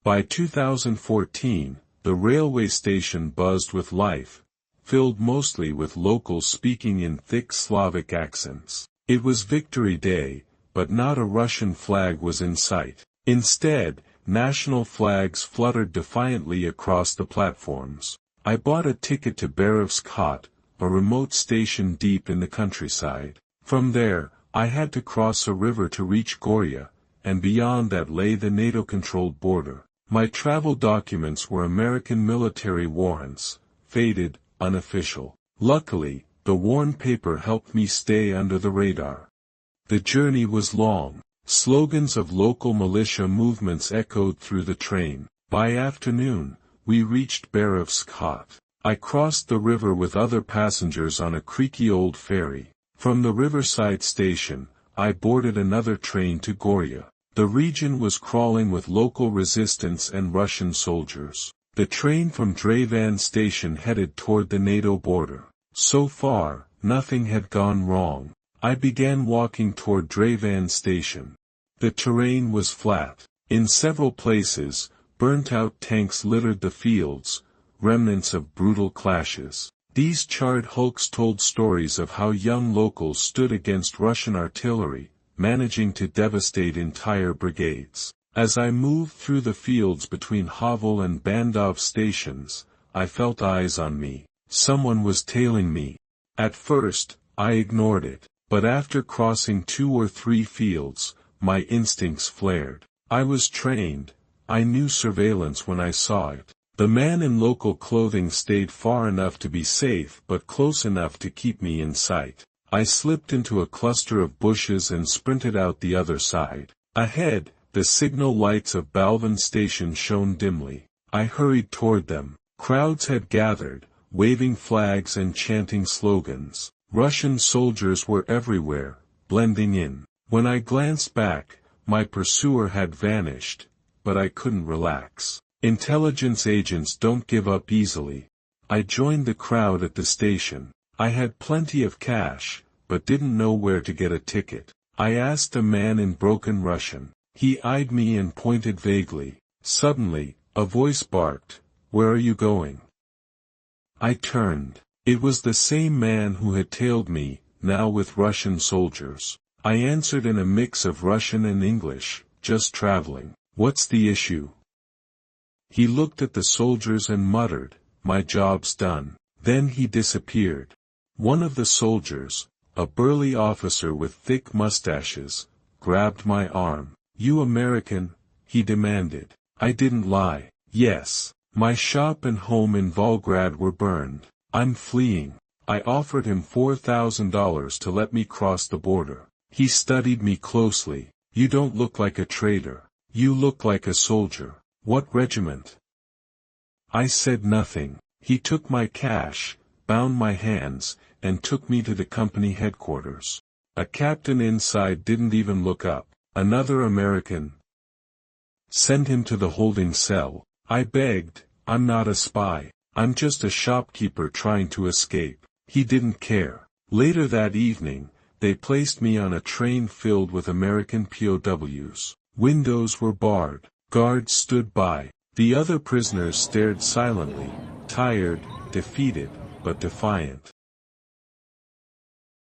By 2014, the railway station buzzed with life, filled mostly with locals speaking in thick Slavic accents. It was Victory Day, but not a Russian flag was in sight. Instead, national flags fluttered defiantly across the platforms. I bought a ticket to Berevskhat, a remote station deep in the countryside. From there, I had to cross a river to reach Goria, and beyond that lay the NATO-controlled border. My travel documents were American military warrants, faded, unofficial. Luckily, the worn paper helped me stay under the radar. The journey was long. Slogans of local militia movements echoed through the train. By afternoon, we reached Berevskhat. I crossed the river with other passengers on a creaky old ferry. From the riverside station, I boarded another train to Goria. The region was crawling with local resistance and Russian soldiers. The train from Drevan station headed toward the NATO border. So far, nothing had gone wrong. I began walking toward Drevan station. The terrain was flat. In several places, burnt-out tanks littered the fields, remnants of brutal clashes. These charred hulks told stories of how young locals stood against Russian artillery, managing to devastate entire brigades. As I moved through the fields between Havel and Bandov stations, I felt eyes on me. Someone was tailing me. At first, I ignored it, but after crossing 2 or 3 fields, my instincts flared. I was trained. I knew surveillance when I saw it. The man in local clothing stayed far enough to be safe but close enough to keep me in sight. I slipped into a cluster of bushes and sprinted out the other side. Ahead, the signal lights of Balvan station shone dimly. I hurried toward them. Crowds had gathered, waving flags and chanting slogans. Russian soldiers were everywhere, blending in. When I glanced back, my pursuer had vanished, but I couldn't relax. Intelligence agents don't give up easily. I joined the crowd at the station. I had plenty of cash, but didn't know where to get a ticket. I asked a man in broken Russian. He eyed me and pointed vaguely. Suddenly, a voice barked, "Where are you going?" I turned. It was the same man who had tailed me, now with Russian soldiers. I answered in a mix of Russian and English, "Just traveling." "What's the issue?" He looked at the soldiers and muttered, "My job's done." Then he disappeared. One of the soldiers, a burly officer with thick mustaches, grabbed my arm. "You American?" he demanded. I didn't lie. "Yes. My shop and home in Volgrad were burned. I'm fleeing." I offered him $4,000 to let me cross the border. He studied me closely. "You don't look like a traitor. You look like a soldier. What regiment?" I said nothing. He took my cash, bound my hands, and took me to the company headquarters. A captain inside didn't even look up. "Another American? Send him to the holding cell." I begged. "I'm not a spy. I'm just a shopkeeper trying to escape." He didn't care. Later that evening, they placed me on a train filled with American POWs. Windows were barred. Guards stood by. The other prisoners stared silently, tired, defeated, but defiant.